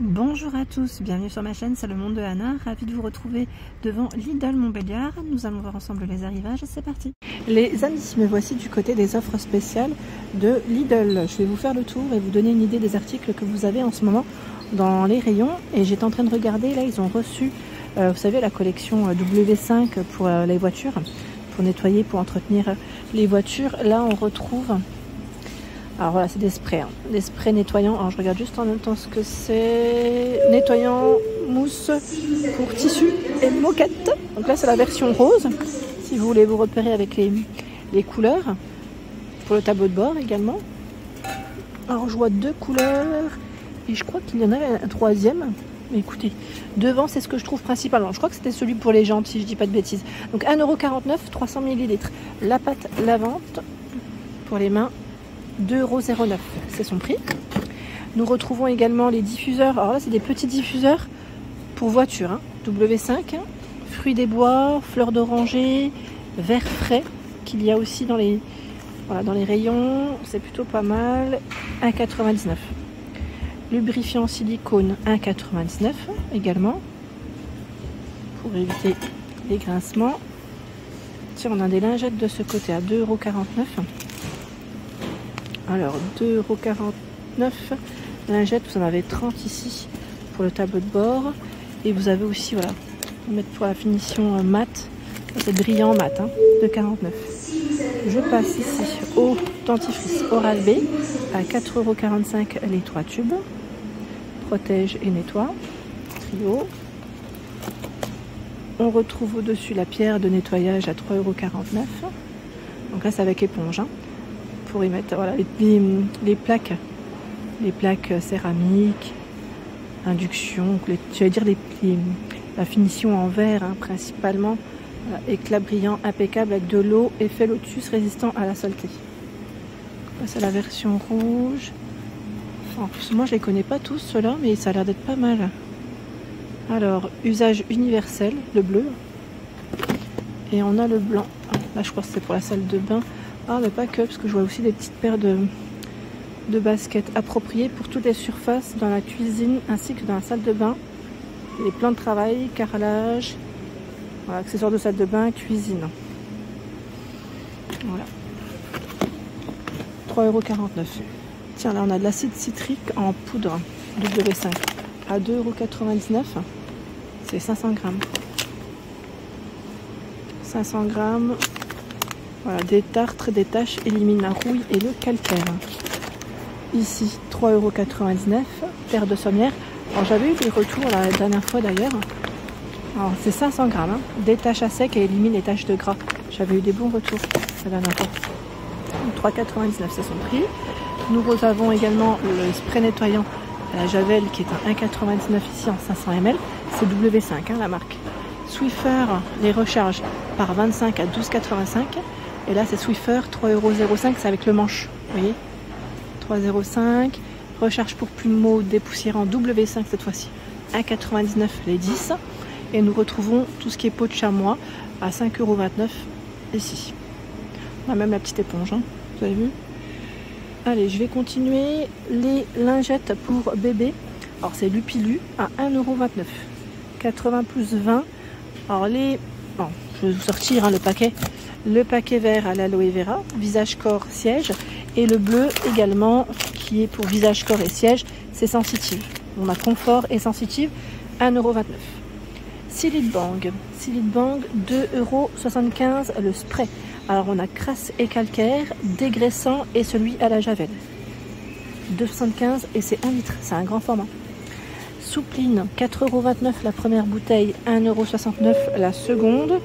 Bonjour à tous, bienvenue sur ma chaîne, c'est le monde de Anna, ravie de vous retrouver devant Lidl Montbéliard. Nous allons voir ensemble les arrivages, c'est parti. Les amis, me voici du côté des offres spéciales de Lidl. Je vais vous faire le tour et vous donner une idée des articles que vous avez en ce moment dans les rayons. Et j'étais en train de regarder, là ils ont reçu, vous savez, la collection W5 pour les voitures, pour nettoyer, pour entretenir les voitures. Là on retrouve... Alors voilà, c'est des sprays, des sprays nettoyants. Alors je regarde juste en même temps ce que c'est. Nettoyant mousse pour tissu et moquette. Donc là c'est la version rose, si vous voulez vous repérer avec les couleurs. Pour le tableau de bord également. Alors je vois deux couleurs et je crois qu'il y en a un troisième. Mais écoutez, devant c'est ce que je trouve principalement. Je crois que c'était celui pour les jambes si je dis pas de bêtises. Donc 1,49 €, 300 ml. La pâte lavante pour les mains. 2,09 €, c'est son prix. Nous retrouvons également les diffuseurs. Alors là, c'est des petits diffuseurs pour voiture. W5, fruits des bois, fleurs d'oranger, vert frais, qu'il y a aussi dans les, voilà, dans les rayons. C'est plutôt pas mal. 1,99 €. Lubrifiant silicone, 1,99 € également, pour éviter les grincements. Tiens, on a des lingettes de ce côté à 2,49 €. Alors 2,49 €, lingettes, vous en avez 30 ici pour le tableau de bord. Et vous avez aussi, voilà, on va mettre pour la finition mat, c'est brillant mat, 2,49 €. Je passe ici au dentifrice Oral-B à 4,45 € les 3 tubes. Protège et nettoie, trio. On retrouve au-dessus la pierre de nettoyage à 3,49 €. Donc là c'est avec éponge, pour y mettre, voilà, les plaques céramiques, induction, j'allais dire la finition en verre, principalement. Voilà, éclat brillant impeccable avec de l'eau, effet Lotus résistant à la saleté. C'est la version rouge. En plus, moi je les connais pas tous ceux-là, mais ça a l'air d'être pas mal. Alors usage universel, le bleu, et on a le blanc. Là je crois que c'est pour la salle de bain. Ah, mais pas que, parce que je vois aussi des petites paires de baskets appropriées pour toutes les surfaces dans la cuisine ainsi que dans la salle de bain. Les plans de travail, carrelage, voilà, accessoires de salle de bain, cuisine. Voilà. 3,49 €. Tiens, là on a de l'acide citrique en poudre W5 à 2,99 €. C'est 500 grammes. 500 grammes. Voilà, des tartres, des taches, élimine la rouille et le calcaire. Ici, 3,99 €, terre de sommière. Alors j'avais eu des retours la dernière fois d'ailleurs. Alors c'est 500 grammes, détache à sec et élimine les taches de gras. J'avais eu des bons retours la dernière fois. 3,99 € c'est son prix. Nous avons également le spray nettoyant à la javel qui est un 1,99 € ici en 500 ml. C'est W5 la marque. Swiffer les recharge par 25 à 12,85 €. Et là, c'est Swiffer, 3,05 €, c'est avec le manche. Vous voyez, 3,05 €. Recharge pour plumeau dépoussiérant W5 cette fois-ci, 1,99 € les 10. Et nous retrouvons tout ce qui est peau de chamois à 5,29 € ici. On a même la petite éponge, vous avez vu. Allez, je vais continuer. Les lingettes pour bébé. Alors, c'est Lupilu à 1,29 €. 80 plus 20. Alors, bon, je vais vous sortir le paquet. Le paquet vert à l'aloe vera, visage, corps, siège. Et le bleu également, qui est pour visage, corps et siège, c'est sensitive. On a confort et sensitive, 1,29 €. Silid Bang, 2,75 € le spray. Alors on a crasse et calcaire, dégraissant et celui à la javel. 2,75 € et c'est 1 litre, c'est un grand format. Soupline, 4,29 € la première bouteille, 1,69 € la seconde.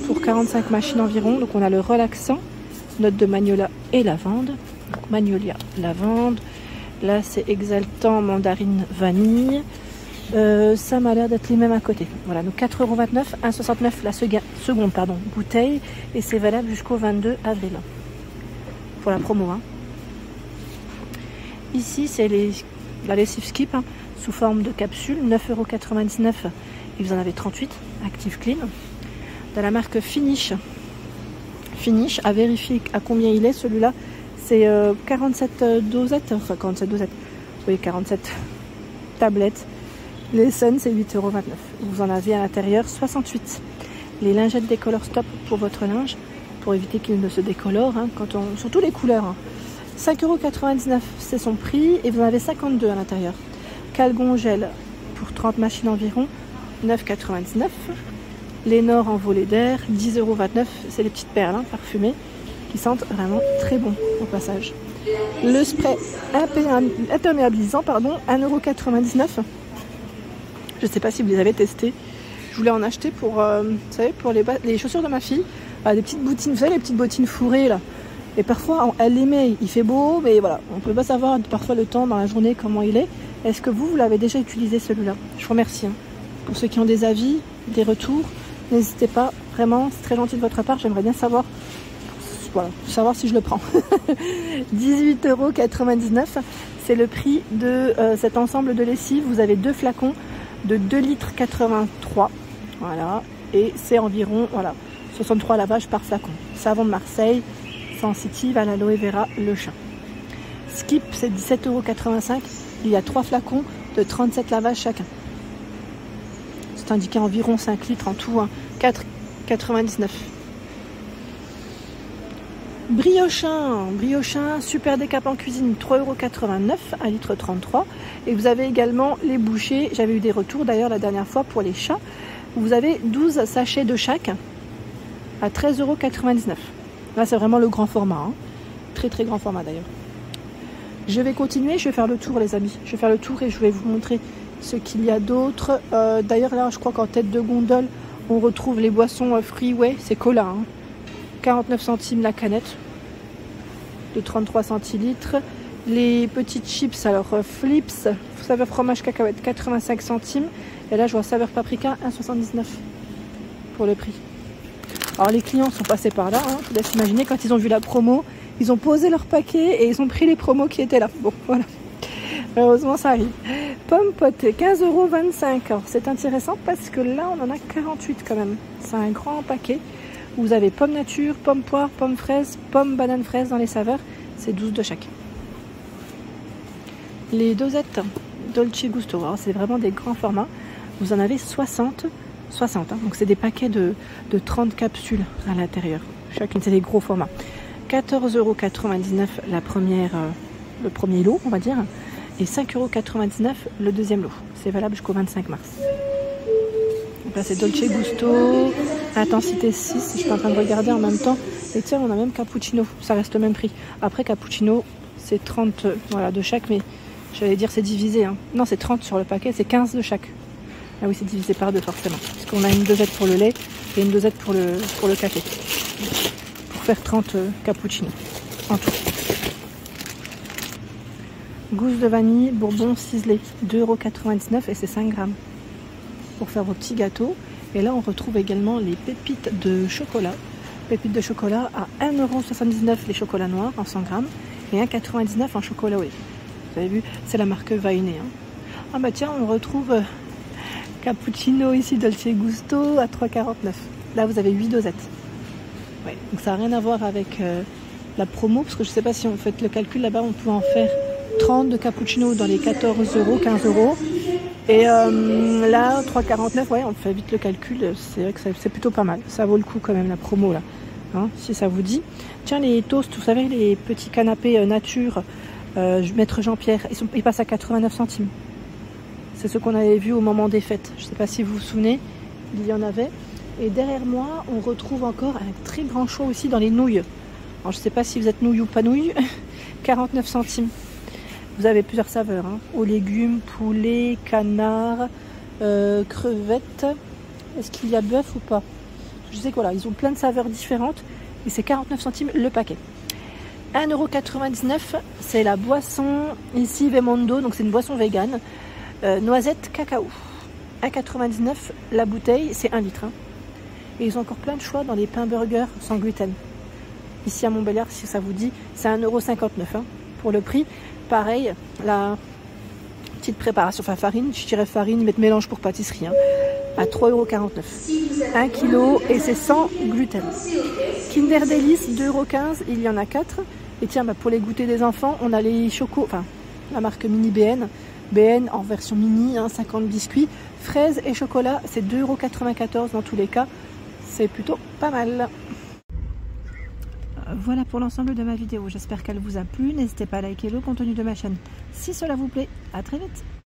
Pour 45 machines environ. Donc on a le relaxant, note de magnolia et lavande. Donc magnolia, lavande. Là c'est exaltant, mandarine, vanille. Ça m'a l'air d'être les mêmes à côté. Voilà, donc 4,29 €, 1,69 € la seconde bouteille. Et c'est valable jusqu'au 22 avril. Pour la promo. Ici c'est la lessive Skip sous forme de capsule, 9,99 € et vous en avez 38, Active Clean. De la marque Finish, à vérifier à combien il est celui-là, c'est 47 dosettes, enfin 47 dosettes, oui 47 tablettes. Les Sun, c'est 8,29 €. Vous en avez à l'intérieur 68. Les lingettes décolore stop pour votre linge, pour éviter qu'il ne se décolore, hein, surtout les couleurs. Hein. 5,99 €, c'est son prix, et vous en avez 52 à l'intérieur. Calgon gel pour 30 machines environ, 9,99 €. Les Nord en volet d'air, 10,29 €. C'est les petites perles hein, parfumées qui sentent vraiment très bon au passage. Le spray imperméabilisant, pardon, 1,99 €. Je ne sais pas si vous les avez testés. Je voulais en acheter pour, vous savez, pour les chaussures de ma fille. Des petites bottines, vous savez, les petites bottines fourrées là. Et parfois, elle les met, il fait beau, mais voilà, on ne peut pas savoir parfois le temps dans la journée comment il est. Est-ce que vous l'avez déjà utilisé celui-là? Je vous remercie. Hein. Pour ceux qui ont des avis, des retours, n'hésitez pas. Vraiment, c'est très gentil de votre part. J'aimerais bien savoir, voilà, savoir si je le prends. 18,99 €. C'est le prix de cet ensemble de lessive. Vous avez 2 flacons de 2,83 litres. Voilà. Et c'est environ 63 lavages par flacon. Savon de Marseille, sensitive à l'aloe vera, le chat. Skip, c'est 17,85 €. Il y a 3 flacons de 37 lavages chacun. C'est indiqué environ 5 litres en tout, hein. 4,99 €. Briochin, super décap en cuisine, 3,89 € à litre 33. Et vous avez également les bouchées. J'avais eu des retours d'ailleurs la dernière fois pour les chats. Vous avez 12 sachets de chaque à 13,99 €. Là, c'est vraiment le grand format. Hein. Très très grand format d'ailleurs. Je vais continuer, je vais faire le tour les amis. Je vais faire le tour et je vais vous montrer ce qu'il y a d'autre. D'ailleurs là, je crois qu'en tête de gondole, on retrouve les boissons Freeway. C'est cola. Hein. 49 centimes la canette de 33 centilitres. Les petites chips, alors Flips, saveur fromage cacahuète, 85 centimes. Et là, je vois saveur paprika, 1,79 € pour le prix. Alors, les clients sont passés par là. Hein. Je vous laisse imaginer, quand ils ont vu la promo, ils ont posé leur paquet et ils ont pris les promos qui étaient là. Bon, voilà. Heureusement, ça arrive. Pommes potées, 15,25 €. Alors, c'est intéressant parce que là, on en a 48 quand même. C'est un grand paquet. Vous avez pommes nature, pommes poire, pommes fraises, pommes banane fraise dans les saveurs. C'est 12 de chaque. Les dosettes Dolce Gusto, c'est vraiment des grands formats. Vous en avez 60. Hein. Donc c'est des paquets de 30 capsules à l'intérieur. Chacune, c'est des gros formats. 14,99 € la première, le premier lot, on va dire. Et 5,99 € le deuxième lot. C'est valable jusqu'au 25 mars. Donc là, c'est Dolce Gusto, intensité 6. Je suis en train de regarder en même temps. Et tiens, on a même cappuccino. Ça reste le même prix. Après, cappuccino, c'est 30 de chaque. Mais j'allais dire c'est divisé. Hein. Non, c'est 30 sur le paquet. C'est 15 de chaque. Ah oui, c'est divisé par 2 forcément. Parce qu'on a une dosette pour le lait et une dosette pour le café. Pour faire 30 cappuccino en tout. Gousse de vanille, bourbon ciselé, 2,99 € et c'est 5 grammes. Pour faire vos petits gâteaux. Et là, on retrouve également les pépites de chocolat. Pépites de chocolat à 1,79 € les chocolats noirs en 100 grammes et 1,99 € en chocolat au lait. Vous avez vu, c'est la marque Vainé. Hein. Ah bah tiens, on retrouve cappuccino ici Dolce Gusto à 3,49 €. Là, vous avez 8 dosettes. Ouais, donc ça n'a rien à voir avec la promo, parce que je ne sais pas si on fait le calcul là-bas, on peut en faire 30 de cappuccino dans les 14 €, 15 €. Et là, 3,49 €, ouais, on fait vite le calcul. C'est vrai que c'est plutôt pas mal. Ça vaut le coup quand même, la promo là. Hein, si ça vous dit. Tiens, les toasts, vous savez, les petits canapés nature, Maître Jean-Pierre, ils passent à 89 centimes. C'est ce qu'on avait vu au moment des fêtes. Je ne sais pas si vous vous souvenez, il y en avait. Et derrière moi, on retrouve encore un très grand choix aussi dans les nouilles. Alors, je ne sais pas si vous êtes nouille ou pas nouille. 49 centimes. Vous avez plusieurs saveurs. Hein. Aux légumes, poulet, canard, crevettes. Est-ce qu'il y a bœuf ou pas? Je sais que voilà, ils ont plein de saveurs différentes. Et c'est 49 centimes le paquet. 1,99 €, c'est la boisson ici Vemondo. Donc c'est une boisson végane. Noisette cacao. 1,99 € la bouteille, c'est 1 litre. Hein. Et ils ont encore plein de choix dans les pains burgers sans gluten. Ici à Montbéliard, si ça vous dit, c'est 1,59 € hein, pour le prix. Pareil, la petite préparation, enfin farine, je dirais farine, ils mettent mélange pour pâtisserie, hein, à 3,49 €. 1 kg et c'est sans gluten. Kinder Delice, 2,15 €, il y en a 4. Et tiens, bah, pour les goûters des enfants, on a les chocos, enfin la marque Mini BN, BN en version mini, 50 biscuits, fraises et chocolat, c'est 2,94 € dans tous les cas, c'est plutôt pas mal. Voilà pour l'ensemble de ma vidéo, j'espère qu'elle vous a plu, n'hésitez pas à liker le contenu de ma chaîne si cela vous plaît, à très vite.